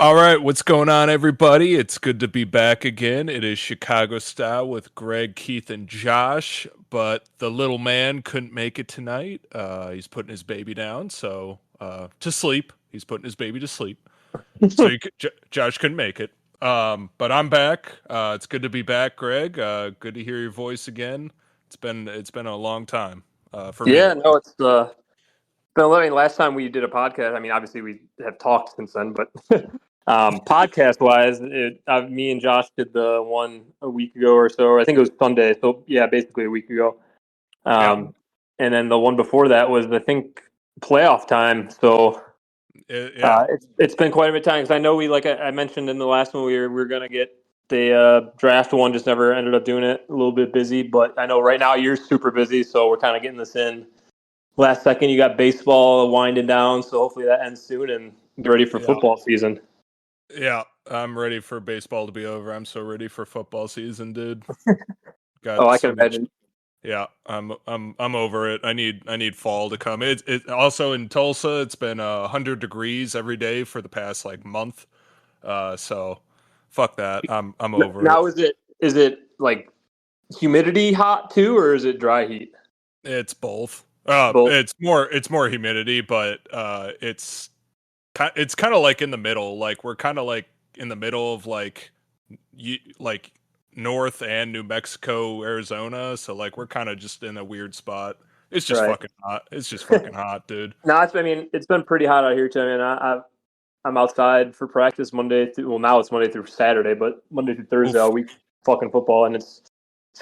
All right, what's going on, everybody? It's good to be back again. It is Chicago Style with Greg, Keith, and Josh, but the little man couldn't make it tonight. He's putting his baby down, so to sleep. He's putting his baby to sleep, so Josh couldn't make it. But I'm back. It's good to be back, Greg. Good to hear your voice again. It's been a long time for me, Yeah, at no, least. it's been living. Last time we did a podcast, I mean, obviously we have talked since then, but podcast wise, me and Josh did the one a week ago or so. I think it was Sunday. So yeah, basically a week ago. Yeah, And then the one before that was, I think, playoff time. So yeah, it's been quite a bit of time because I know I mentioned in the last one we were gonna get the draft one, just never ended up doing it. A little bit busy, but I know right now you're super busy, so we're kind of getting this in last second. You got baseball winding down, so hopefully that ends soon and get ready for yeah. football season. Yeah, I'm ready for baseball to be over. I'm so ready for football season, dude. Oh, Got I so can much. imagine. Yeah, I'm over it. I need fall to come. It also in Tulsa. It's been 100 degrees every day for the past like month. So fuck that. I'm over it. Now is it like humidity hot too, or is it dry heat? It's both. Both. It's more humidity, but it's kind of like in the middle. Like we're kind of like in the middle of like North and New Mexico, Arizona. So like we're kind of just in a weird spot. It's just Right. fucking hot. It's just fucking hot, dude. No, I mean, it's been pretty hot out here too. I mean, I'm outside for practice now it's Monday through Saturday, but Monday through Thursday Oof. all week fucking football, and it's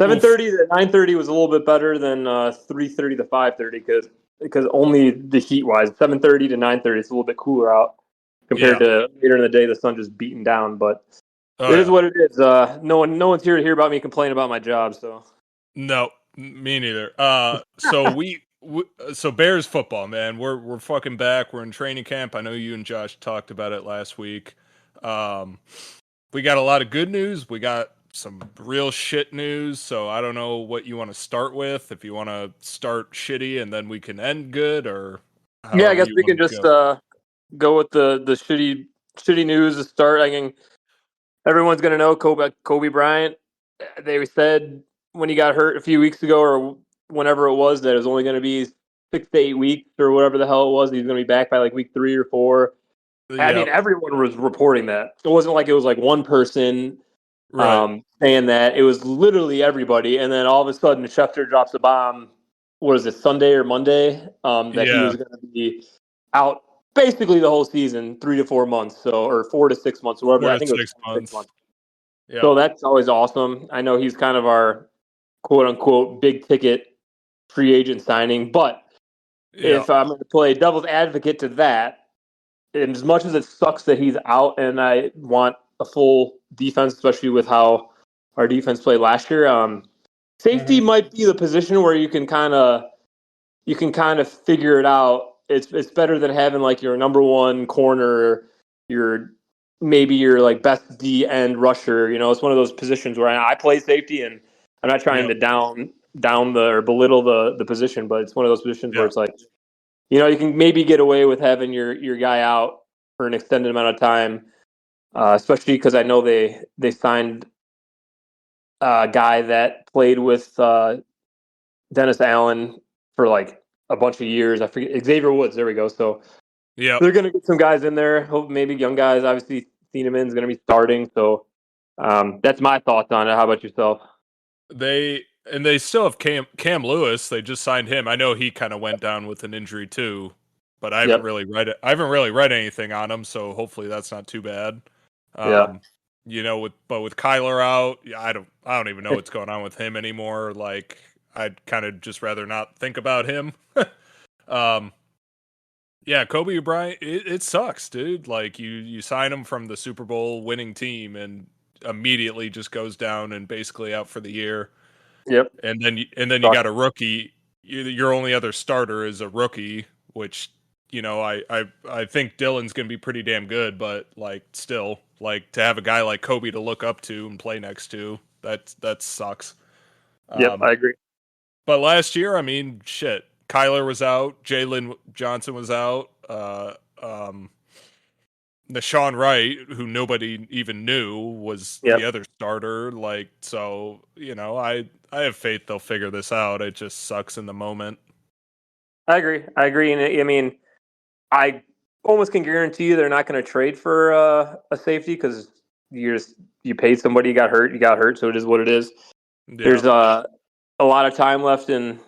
Oof. 7:30 to 9:30 was a little bit better than 3:30 to 5:30 because only the heat wise 7:30 to 9:30 it's a little bit cooler out compared Yeah. to later in the day the sun just beating down. But Oh it is yeah. what it is. No one's here to hear about me complain about my job. So No, me neither. So Bears football, man. We're fucking back. We're in training camp. I know you and Josh talked about it last week. Um, we got a lot of good news. We got some real shit news. So I don't know what you want to start with. If you want to start shitty and then we can end good, or yeah, I however guess you we can want to just go. go with the shitty news to start. I can Everyone's gonna know Kobe Bryant. They said when he got hurt a few weeks ago or whenever it was that it was only going to be 6 to 8 weeks or whatever the hell it was. He's going to be back by like week 3 or 4. I mean, Yep. everyone was reporting that. It wasn't like it was like one person Right. saying that. It was literally everybody. And then all of a sudden, Schefter drops a bomb. What is it, Sunday or Monday? That he Yeah. was going to be out basically the whole season, 3 to 4 months, so or 4 to 6 months, or whatever. Four I to think it was six 6 months. months. Yep. So that's always awesome. I know he's kind of our quote unquote big ticket free agent signing, but Yep. if I'm going to play devil's advocate to that, and as much as it sucks that he's out, and I want a full defense, especially with how our defense played last year, safety Hmm. might be the position where you can kind of figure it out. It's better than having like your number one corner, your maybe your like best D end rusher. It's one of those positions where I play safety, and I'm not trying Yep. to down the or belittle the position, but it's one of those positions where Yep. it's like you can maybe get away with having your guy out for an extended amount of time, especially because I know they signed a guy that played with Dennis Allen for like a bunch of years. I forget Xavier Woods. There we go. So Yep. they're going to get some guys in there. Hope maybe young guys. Obviously, Thieneman's going to be starting. So that's my thoughts on it. How about yourself? They still have Cam Lewis. They just signed him. I know he kind of went down with an injury too, but I haven't Yep. really read it. I haven't really read anything on him, so hopefully that's not too bad. Yeah. Um, with Kyler out, yeah, I don't even know what's going on with him anymore. Like I'd kind of just rather not think about him. um, yeah, Kobe Bryant, it sucks, dude. Like you sign him from the Super Bowl winning team and immediately just goes down and basically out for the year. Yep. And then you got Sucks. a rookie. Your only other starter is a rookie, which I think Dylan's gonna be pretty damn good, but like still, like to have a guy like Kobe to look up to and play next to, that sucks. Yep. Um, I agree. but last year, I mean, shit, Kyler was out, Jalen Johnson was out, Nashawn Wright, who nobody even knew was the Yep. other starter. Like, so I have faith they'll figure this out. It just sucks in the moment. I agree. And I mean, I almost can guarantee you they're not going to trade for a safety because you paid somebody, you got hurt, so it is what it is. Yeah, There's a lot of time left in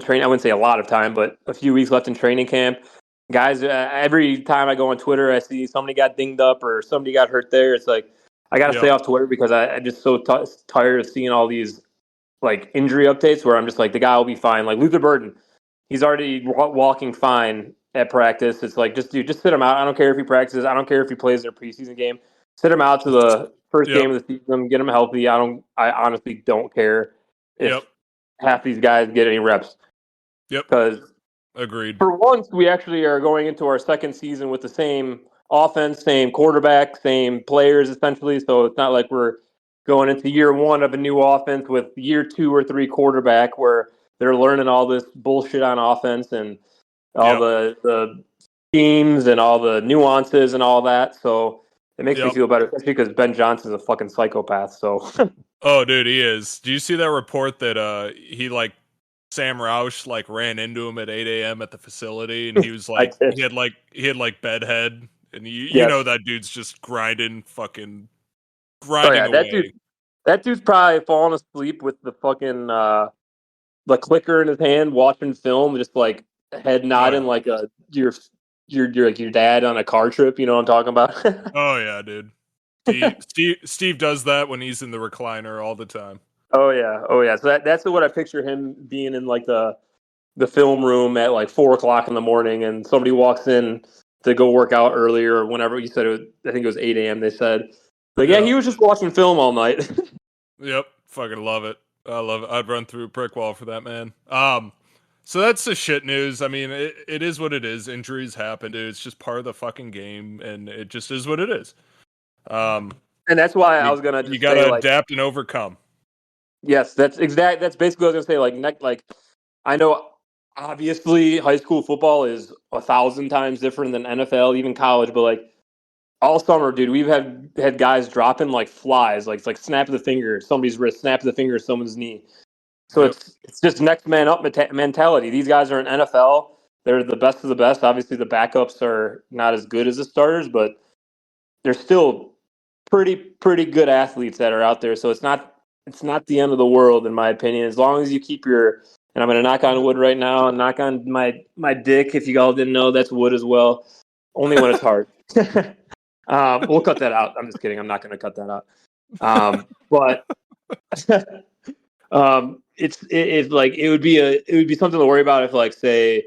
training. I wouldn't say a lot of time, but a few weeks left in training camp. Guys, every time I go on Twitter, I see somebody got dinged up or somebody got hurt there. It's like I got to stay yep, off Twitter because I'm just so tired of seeing all these like injury updates where I'm just like the guy will be fine. Like Luther Burden, he's already walking fine at practice. It's like just sit him out. I don't care if he practices. I don't care if he plays their preseason game. Sit him out to the first yep, game of the season. Get him healthy. I honestly don't care yep, if half these guys get any reps yep. because Agreed. for once we actually are going into our second season with the same offense, same quarterback, same players essentially. So it's not like we're going into year one of a new offense with year 2 or 3 quarterback where they're learning all this bullshit on offense and all Yep, the schemes and all the nuances and all that. So it makes me yep. feel better, especially because Ben Johnson's a fucking psychopath. So Oh, dude, he is. Do you see that report that he like Sam Roush like ran into him at 8 a.m. at the facility, and he was I like did. he had like bedhead, and you know Yes. that dude's just Oh grinding yeah, away. that dude's probably falling asleep with the fucking the clicker in his hand, watching film, just like head Oh yeah, nodding like a your like your dad on a car trip. You know what I'm talking about? oh yeah, dude. Steve does that when he's in the recliner all the time. Oh yeah. So that's what I picture him being in like the film room at like 4 o'clock in the morning, and somebody walks in to go work out earlier or whenever you said I think it was 8 a.m. They said, like, yeah, Yeah, he was just watching film all night. yep, fucking love it. I love it. I'd run through a brick wall for that man. So that's the shit news. I mean, it is what it is. Injuries happen, dude. It's just part of the fucking game, and it just is what it is. Um, And that's why I you was gonna you just say gotta like, adapt and overcome. yes, that's basically what I was gonna say. Like I know obviously high school football is 1,000 times different than NFL, even college, but like all summer, dude, we've had guys dropping like flies, like it's like snap of the finger, somebody's wrist, snap of the finger, someone's knee. So Yep. it's just next man up mentality. These guys are in NFL. They're the best of the best. Obviously, the backups are not as good as the starters, but they're still pretty good athletes that are out there. So it's not the end of the world in my opinion. As long as you keep your and I'm going to knock on wood right now and knock on my dick. If you all didn't know, that's wood as well. Only when it's hard. We'll cut that out. I'm just kidding. I'm not going to cut that out. But it's like it would be something to worry about if like say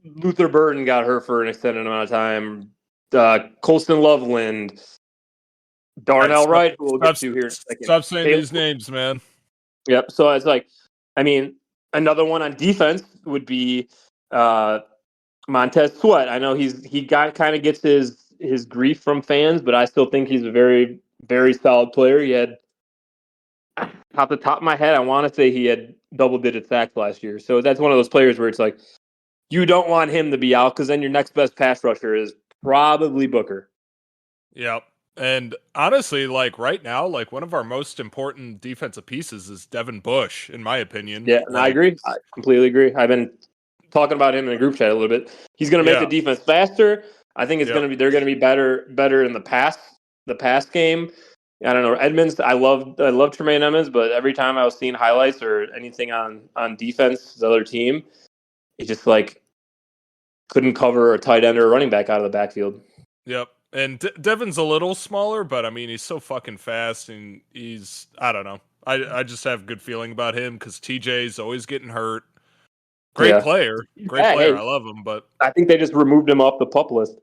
Luther Burton got hurt for an extended amount of time. Colston Loveland, Hey, Darnell Wright, who we'll get to here in a second. stop saying these names, man. Yep. So it's like, I mean, another one on defense would be uh, Montez Sweat. I know he got kind of gets his grief from fans, but I still think he's a very solid player. He had off the top of my head, I want to say he had double digit sacks last year. So that's one of those players where it's like you don't want him to be out because then your next best pass rusher is probably Booker. Yep. And honestly, like right now, like one of our most important defensive pieces is Devin Bush, in my opinion. Yeah, and I Like, agree. I completely agree. I've been talking about him in a group chat a little bit. He's going to make the yeah, defense faster. I think it's yep. going to be they're going to be better in the pass game. I don't know Edmonds. I love Tremaine Edmonds, but every time I was seeing highlights or anything on defense, the other team, he just like couldn't cover a tight end or a running back out of the backfield. Yep. And Devin's a little smaller, but I mean, he's so fucking fast, and I don't know. I just have a good feeling about him because TJ's always getting hurt. Great Yeah, player. Great yeah. player. Hey, I love him, but I think they just removed him off the pup list.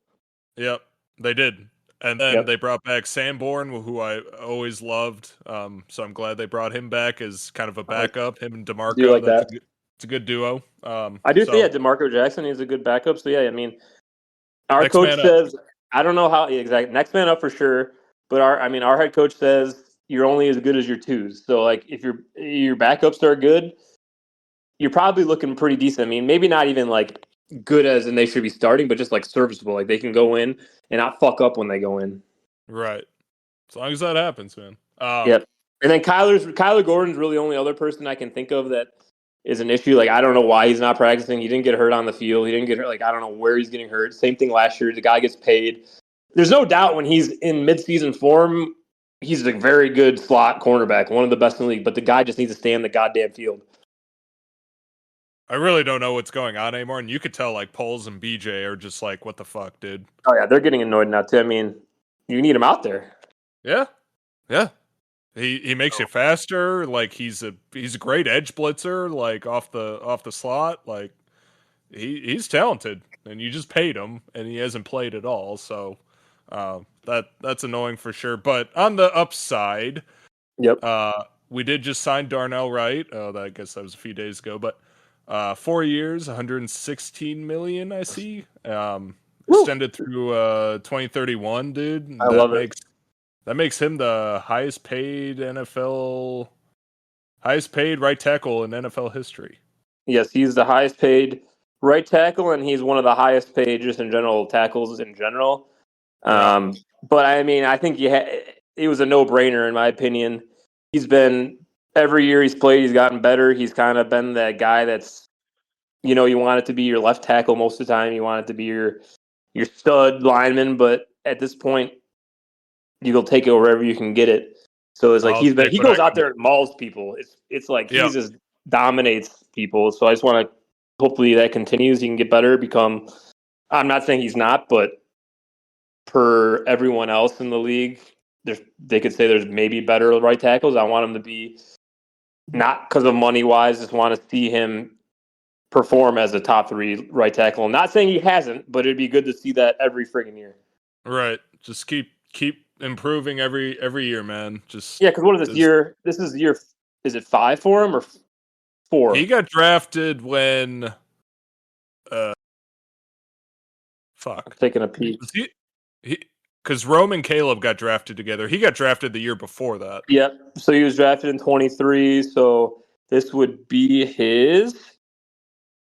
yep, they did. And then Yep, they brought back Sanborn, who I always loved. So I'm glad they brought him back as kind of a I backup. Him and do DeMarco. like that. It's a good duo. I do think So yeah, Demarco Jackson is a good backup. So yeah, I mean, our next coach man up. says I don't know how exact next man up for sure, but our head coach says you're only as good as your twos. So like if your backups are good, you're probably looking pretty decent. I mean, maybe not even like good as and they should be starting, but just like serviceable. Like they can go in and not fuck up when they go in. Right. As long as that happens, man. Yep. And then Kyler Gordon's really the only other person I can think of that is an issue. Like I don't know why he's not practicing. He didn't get hurt on the field. He didn't get hurt. Like I don't know where he's getting hurt. Same thing last year. The guy gets paid. There's no doubt when he's in midseason form, he's a very good slot cornerback, one of the best in the league. But the guy just needs to stay in the goddamn field. I really don't know what's going on anymore, and you could tell like Poles and BJ are just like, "What the fuck, dude?" Oh yeah, they're getting annoyed now too. I mean, you need him out there. Yeah, yeah. He makes you faster. Like he's a great edge blitzer. Like off the slot. Like he's talented, and you just paid him, and he hasn't played at all. So that's annoying for sure. But on the upside, Yep. we did just sign Darnell Wright. I guess that was a few days ago, but 4 years, 116 million. I see. Extended through 2031, dude. I love it. That makes him the highest paid right tackle in NFL history. Yes, he's the highest paid right tackle, and he's one of the highest paid just in general tackles in general. Yeah. But I mean, I think it was a no-brainer in my opinion. He's been every year he's played, he's gotten better. He's kind of been that guy that's, you know, you want it to be your left tackle most of the time. You want it to be your stud lineman, but at this point, you'll take it wherever you can get it. So it's like he goes out there and mauls people. It's like he just dominates people. So I just want to hopefully that continues. He can get better, become. I'm not saying he's not, but per everyone else in the league, they could say there's maybe better right tackles. I want him to be not because of money wise. Just want to see him perform as a top 3 right tackle. I'm not saying he hasn't, but it'd be good to see that every friggin' year. Right. Just keep improving every year, man. Just because what is this year? This is year. Is it 5 for him or 4? He got drafted when. Fuck. I'm taking a peek. Because Rome and Caleb got drafted together. He got drafted the year before that. Yep. So he was drafted in 23. So this would be his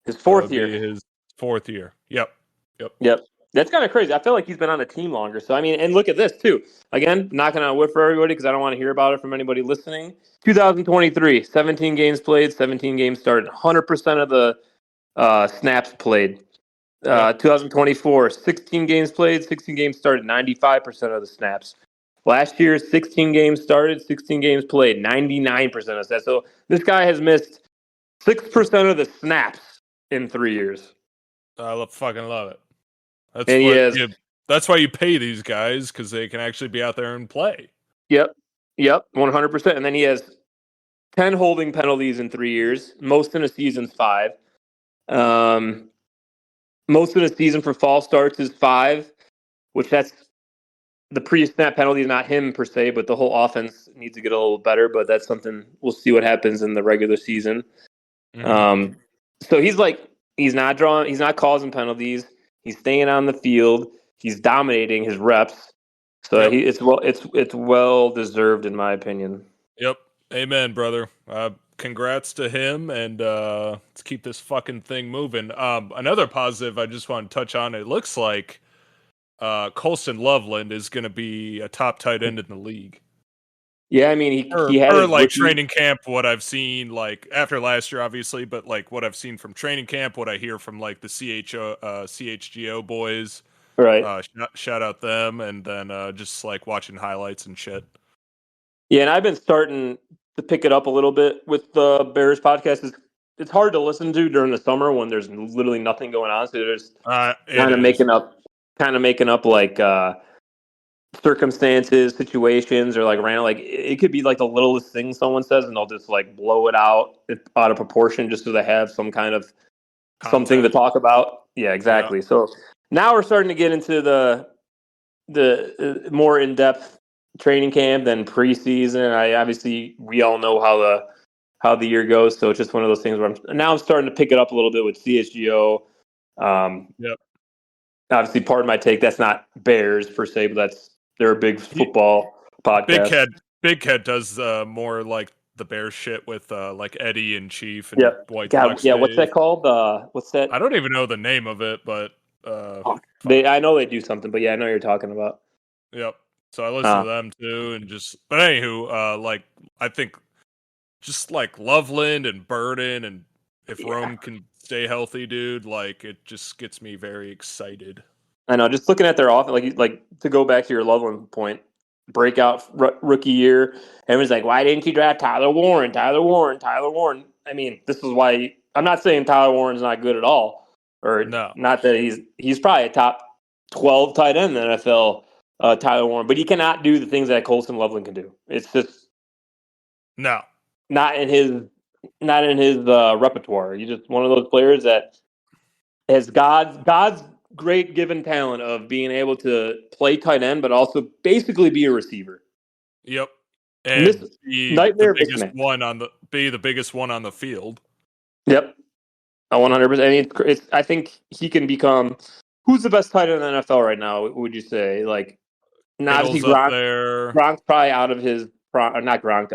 4th year. His 4th year. Yep. That's kind of crazy. I feel like he's been on the team longer. So, I mean, and look at this, too. Again, knocking on wood for everybody because I don't want to hear about it from anybody listening. 2023, 17 games played, 17 games started, 100% of the snaps played. 2024, 16 games played, 16 games started, 95% of the snaps. Last year, 16 games started, 16 games played, 99% of snaps. So this guy has missed 6% of the snaps in 3 years. I fucking love it. That's why you pay these guys, because they can actually be out there and play. Yep, 100%. And then he has 10 holding penalties in 3 years. Most in a season's 5. Most in a season for false starts is 5, which that's the pre-snap penalty is not him per se, but the whole offense needs to get a little better. But that's something we'll see what happens in the regular season. Mm-hmm. So he's not causing penalties. He's staying on the field. He's dominating his reps. So it's well deserved in my opinion. Yep. Amen, brother. Congrats to him, and let's keep this fucking thing moving. Another positive I just want to touch on. It looks like Colston Loveland is going to be a top tight end in the league. Yeah, I mean, he had like training camp. What I've seen, like after last year, obviously, but like what I've seen from training camp, what I hear from like the CHGO boys, right? Shout out them, and then just like watching highlights and shit. Yeah, and I've been starting to pick it up a little bit with the Bears podcast. It's hard to listen to during the summer when there's literally nothing going on. So there's kind of making up like circumstances, situations, or like random. Like it could be like the littlest thing someone says, and they'll just like blow it out of proportion just so they have some kind of something to talk about. Yeah, exactly. Yeah. So now we're starting to get into the more in depth training camp than preseason. We all know how the year goes, so it's just one of those things where I'm starting to pick it up a little bit with CHGO. Obviously, pardon my take. That's not Bears per se, but they're a big football podcast. Big Head does more like the Bear shit with like Eddie and Chief and Yep. White God, Sox yeah. What's Dave. that called? What's that? I don't even know the name of it, but Fuck. fuck. I know they do something, but yeah, I know what you're talking about. Yep. So I listen Uh, to them too, and but anywho, like I think just like Loveland and Burden, and if yeah. Rome can stay healthy, dude, like it just gets me very excited. I know. Just looking at their offense, like to go back to your Loveland point, breakout rookie year. Everyone's like, "Why didn't you draft Tyler Warren? Tyler Warren? Tyler Warren?" I mean, this is why I'm not saying Tyler Warren's not good at all, or No, not that he's probably a top 12 tight end in the NFL. Tyler Warren, but he cannot do the things that Colson Loveland can do. It's just no, not in his repertoire. He's just one of those players that has God's great given talent of being able to play tight end, but also basically be a receiver. yep, Miss and nightmare mismatch. be the biggest one on the field. Yep, 100%. I mean, I think he can become. Who's the best tight end in the NFL right now? Would you say? Like, obviously Kittle's up there. Gronk's probably out of his. Not Gronk.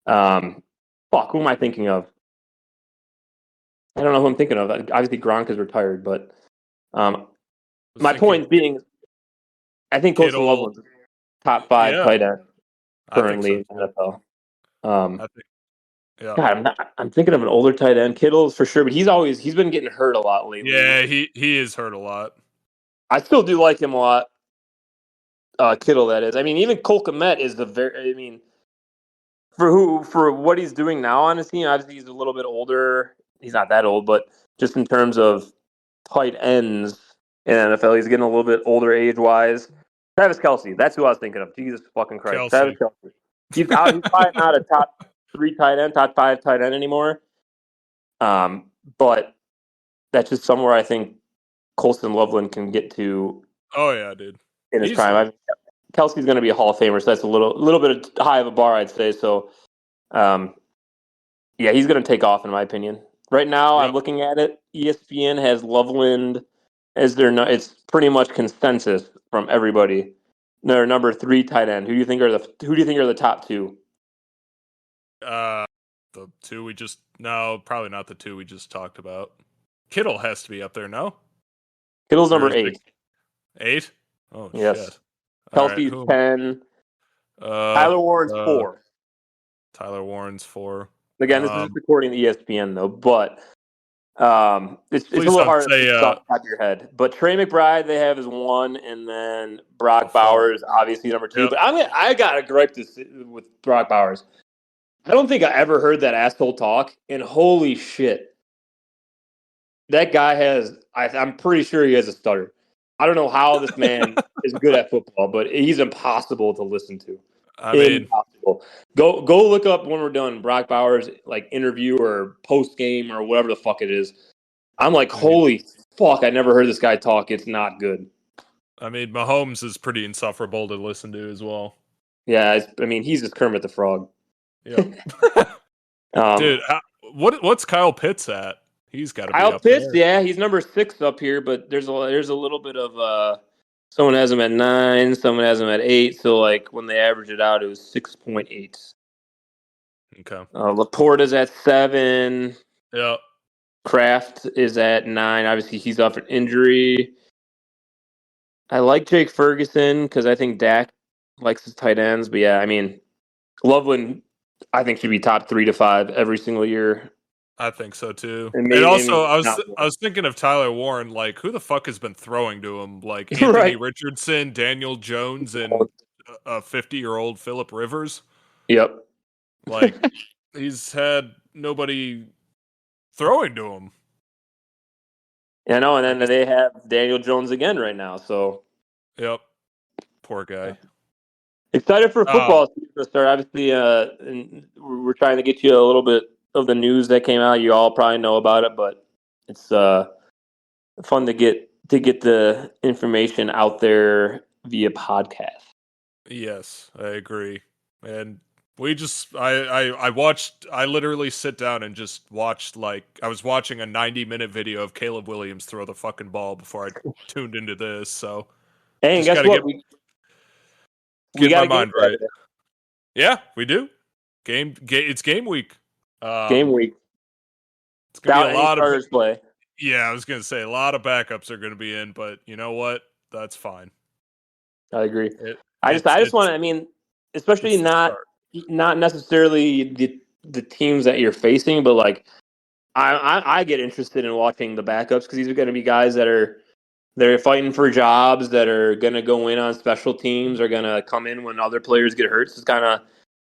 Fuck. Who am I thinking of? I don't know who I'm thinking of. Obviously, Gronk is retired, but my point being, I think Colson Kittle. Loveland's top 5 Yeah, tight end I think currently so in too. the NFL. Um, I think, yeah, God, I'm thinking of an older tight end, Kittle's for sure, but he's been getting hurt a lot lately. yeah, he is hurt a lot. I still do like him a lot. Kittle, that is. I mean, even Cole Kmet is the very. I mean, for what he's doing now on his team, obviously he's a little bit older. He's not that old, but just in terms of tight ends in NFL, he's getting a little bit older age wise. Travis Kelce, that's who I was thinking of. Jesus fucking Christ, Travis Kelsey. Kelce. He's out. He's probably not a top 3 tight end, top 5 tight end anymore. But that's just somewhere I think Colston Loveland can get to Oh yeah, dude. in his Easily. prime. Kelsey's going to be a Hall of Famer, so that's a little bit high of a bar, I'd say. So, um, yeah, he's going to take off, in my opinion. Right now, I'm Yep. looking at it. ESPN has Loveland as their. It's pretty much consensus from everybody. Their number 3 tight end. Who do you think are the top 2? The two we just no, probably not the two we just talked about. Kittle has to be up there, no? Kittle's Or number is 8. it 8? Oh Yes. shit. All right, Kelsey's who? 10. Uh, Tyler Warren's 4. Tyler Warren's 4. Again, this is just according to ESPN, though. But it's a Please little don't hard to say think off the top of your head. But Trey McBride they have is 1, and then Brock Bowers obviously number 2. Yep. But I got a gripe with Brock Bowers. I don't think I ever heard that asshole talk, and holy shit, that guy has. I'm pretty sure he has a stutter. I don't know how this man is good at football, but he's impossible to listen to. I mean, Impossible. Go look up when we're done Brock Bowers like interview or post game or whatever the fuck it is. I'm like, holy fuck! I never heard this guy talk. It's not good. I mean, Mahomes is pretty insufferable to listen to as well. Yeah, I mean, he's just Kermit the Frog. Yep. Dude, what's Kyle Pitts at? He's got to be Kyle up Pitts, there. yeah, he's number 6 up here, but there's a little bit of someone has him at 9, someone has him at 8. So like when they average it out, it was 6.8. Okay. Laporte is at 7. Yep. Kraft is at 9. Obviously, he's off an injury. I like Jake Ferguson because I think Dak likes his tight ends. But yeah, I mean, Loveland, I think should be top 3 to 5 every single year. I think so too. And And also, maybe I not was thinking of Tyler Warren. Like, who the fuck has been throwing to him? Like more. Anthony Right. Richardson, Daniel Jones, and a 50-year-old Philip Rivers. Yep. Like, he's had nobody throwing to him. I know, and then they have Daniel Jones again right now. So, yep, poor guy. Excited for football to start. Obviously, and we're trying to get you a little bit of the news that came out. You all probably know about it, but it's fun to get the information out there via podcast. Yes, I agree. And we just I literally sit down and just watched, like, I was watching a 90-minute video of Caleb Williams throw the fucking ball before I tuned into this. So Hey, and just guess gotta what? We get got my a game mind right. Saturday. Yeah, we do. It's game week. Game week. It's gonna be Without a any lot of. starters play. Yeah, I was gonna say a lot of backups are gonna be in, but you know what? That's fine. I agree. It, I it's just want it's to. I mean, especially it's the not start. necessarily the teams that you're facing, but like I get interested in watching the backups because these are going to be guys that are they're fighting for jobs, that are going to go in on special teams, are going to come in when other players get hurt. So it's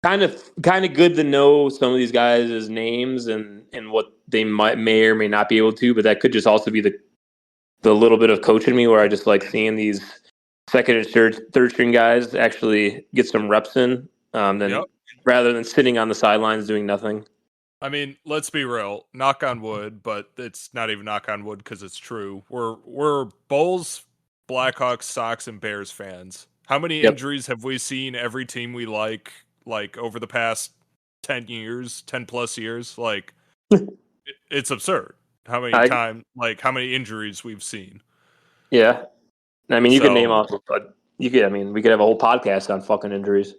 kind of good to know some of these guys' names and what they may or may not be able to. But that could just also be the little bit of coaching me where I just like seeing these second and third string guys actually get some reps in, Yep. than rather than sitting on the sidelines doing nothing. I mean, let's be real. Knock on wood, but it's not even knock on wood because it's true. We're Bulls, Blackhawks, Sox, and Bears fans. How many Yep. injuries have we seen every team we like over the past 10 years, 10+ years? Like it's absurd. How many I, time how many injuries we've seen. yeah. I mean, you could name So off, but you could. I mean, we could have a whole podcast on fucking injuries.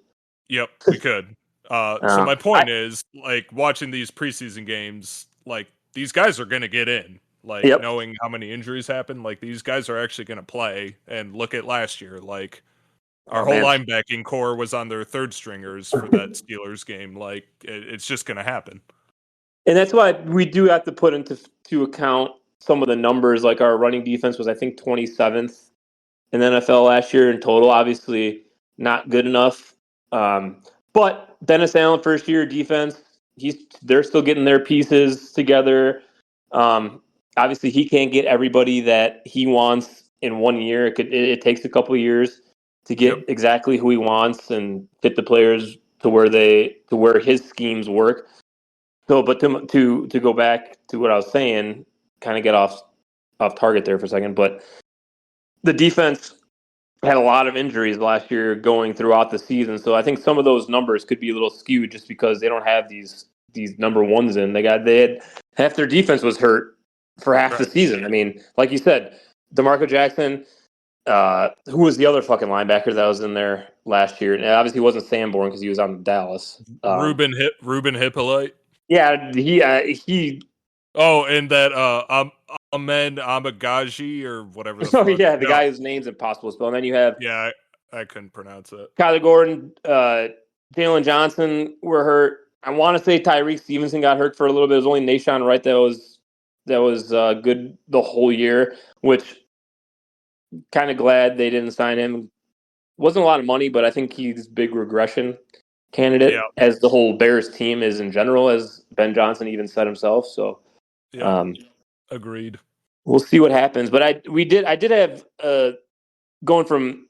yep, we could. So my I point is, like, watching these preseason games, like, these guys are going to get in. Like, Yep. knowing how many injuries happen, like, these guys are actually going to play. And look at last year. Like, our Oh whole man. linebacking core was on their third stringers for that Steelers game. Like, it's just going to happen. And that's why we do have to put into to account some of the numbers. Like our running defense was, I think, 27th in the NFL last year in total. Obviously, not good enough. But Dennis Allen, first year defense, they're still getting their pieces together. Obviously, he can't get everybody that he wants in 1 year. It takes a couple of years to get Yep. exactly who he wants and fit the players to where his schemes work. So, but to go back to what I was saying, kind of get off target there for a second, but the defense had a lot of injuries last year going throughout the season. So I think some of those numbers could be a little skewed just because they don't have these number ones in. They had half their defense was hurt for half the Right. season. I mean, like you said, DeMarco Jackson, who was the other fucking linebacker that was in there last year? And obviously he wasn't Sanborn because he was on Dallas. Ruben Hippolyte. Yeah, he. Oh, and that Ahmed Amagaji or whatever the Oh fuck. yeah, the No. guy whose name's impossible to spell. And then you have Yeah, I couldn't pronounce it. Kyler Gordon, Jalen Johnson were hurt. I want to say Tyreek Stevenson got hurt for a little bit. It was only Nashawn Wright that was good the whole year, which kind of glad they didn't sign him. Wasn't a lot of money, but I think he's a big regression candidate, Yeah. as the whole Bears team is in general, as Ben Johnson even said himself. So Yeah. Agreed. we'll see what happens. But I did have going from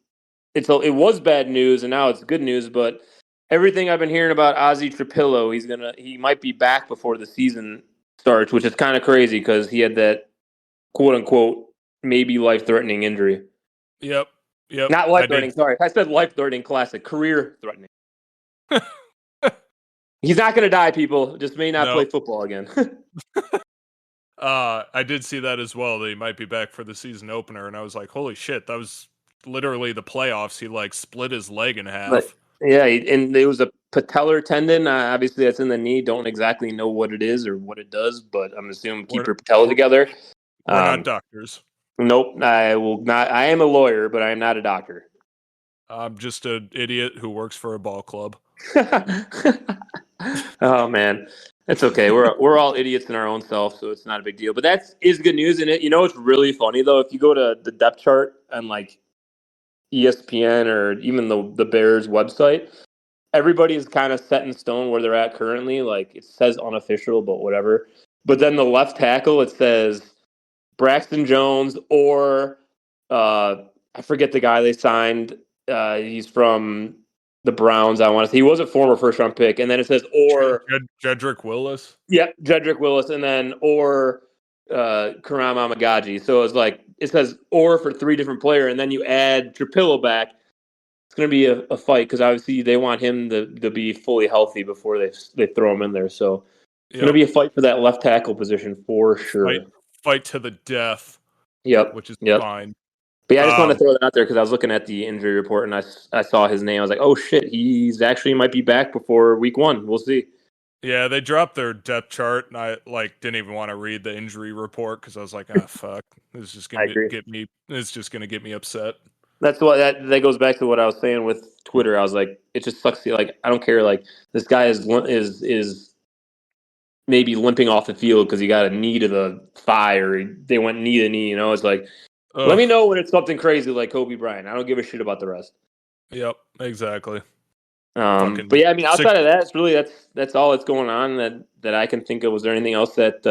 it was bad news and now it's good news, but everything I've been hearing about Ozzy Trapillo, he might be back before the season starts, which is kind of crazy because he had that quote unquote maybe life threatening injury. Yep. Not I life did. threatening, sorry. I said life threatening, classic. Career threatening. He's not gonna die, people. Just may not play No. football again. I did see that as well. That he might be back for the season opener, and I was like, "Holy shit!" That was literally the playoffs. He like split his leg in But half. yeah, and it was a patellar tendon. Obviously, that's in the knee. Don't exactly know what it is or what it does, but I'm assuming keep We're your patella we're, together. we're not doctors. Nope, I will not. I am a lawyer, but I am not a doctor. I'm just an idiot who works for a ball club. Oh man, it's okay. We're all idiots in our own self, so it's not a big deal. But that is good news, and it's really funny though. If you go to the depth chart on like ESPN or even the Bears website, everybody is kind of set in stone where they're at currently. Like it says unofficial, but whatever. But then the left tackle, it says Braxton Jones or I forget the guy they signed. He's from the Browns. I want to say he was a former first round pick, and then it says or Jedrick Willis. yeah, Jedrick Willis, and then or Karam Amagaji. So it's like it says or for three different player, and then you add Trapillo back. It's going to be a fight because obviously they want him to be fully healthy before they throw him in there. So it's going to be a fight for that left tackle position for sure. Fight to the death. Yep. Which is Yep. fine. But yeah, I just want to throw that out there because I was looking at the injury report and I saw his name. I was like, oh shit, he's actually might be back before week 1. We'll see. Yeah, they dropped their depth chart, and I didn't even want to read the injury report because I was like, ah, fuck, this is just I gonna agree. get me. It's just gonna get me upset. That's what that goes back to what I was saying with Twitter. I was like, it just sucks. Like, I don't care. Like, this guy is maybe limping off the field because he got a knee to the thigh or they went knee to knee. You know, it's like, let Ugh. me know when it's something crazy like Kobe Bryant. I don't give a shit about the rest. Yep, exactly. But Fucking yeah, I mean, sick. outside of that, it's really that's all that's going on that I can think of. Was there anything else that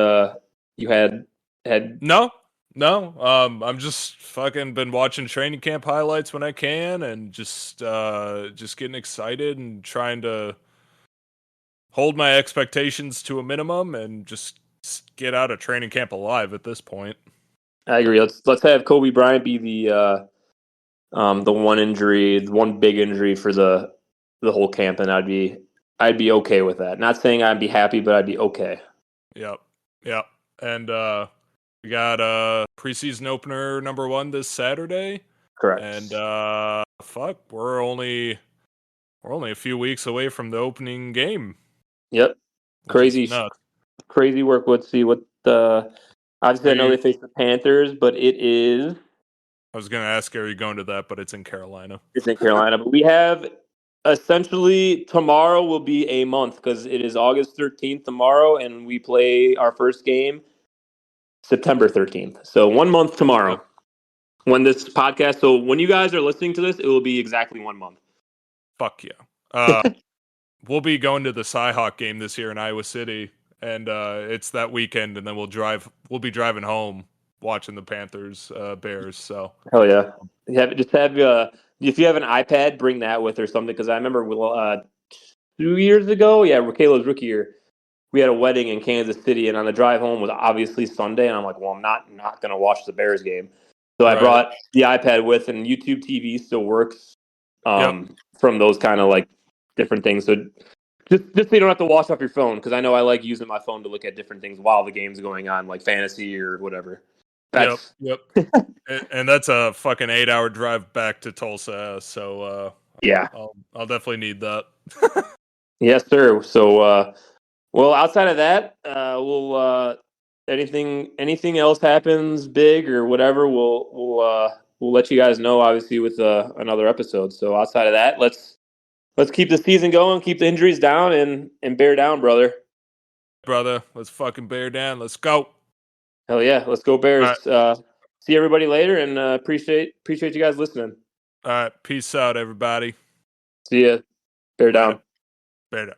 you had? No, no. I'm just fucking been watching training camp highlights when I can, and just getting excited and trying to hold my expectations to a minimum and just get out of training camp alive at this point. I agree. Let's have Kobe Bryant be the one injury, the one big injury for the whole camp, and I'd be okay with that. Not saying I'd be happy, but I'd be okay. Yep, yep. And we got preseason opener number 1 this Saturday, Correct. and fuck, we're only a few weeks away from the opening game, Yep. which is Crazy, nuts. crazy work. Let's see what the. Obviously, Are I know you? they face the Panthers, but I was gonna ask, are you going to that? But it's in Carolina. it's in Carolina. But we have essentially tomorrow will be a month because it is August 13th tomorrow, and we play our first game September 13th. So 1 month Yep. tomorrow when this podcast. So when you guys are listening to this, it will be exactly 1 month. Fuck yeah. Uh, we'll be going to the Cyhawk game this year in Iowa City, and it's that weekend, and then We'll be driving home watching the Panthers Bears. So Hell yeah! Just have if you have an iPad, bring that with or something. Because I remember 2 years ago, yeah, Caleb's rookie year, we had a wedding in Kansas City, and on the drive home was obviously Sunday, and I'm like, well, I'm not gonna watch the Bears game, so I right. brought the iPad with, and YouTube TV still works Yep. from those kind of like different things. So just so you don't have to wash off your phone, because I know I like using my phone to look at different things while the game's going on, like fantasy or whatever. Yep. That's Yep. And that's a fucking 8-hour drive back to Tulsa. So yeah, I'll definitely need that. yes, sir. So well, outside of that, we'll anything else happens big or whatever, we'll let you guys know. Obviously, with another episode. So outside of that, let's keep the season going, keep the injuries down, and bear down, brother. Brother, let's fucking bear down. Let's go. Hell yeah, let's go All right. Bears. See everybody later, and appreciate you guys listening. All right. Peace out, everybody. See ya. Bear Later. down. Bear down.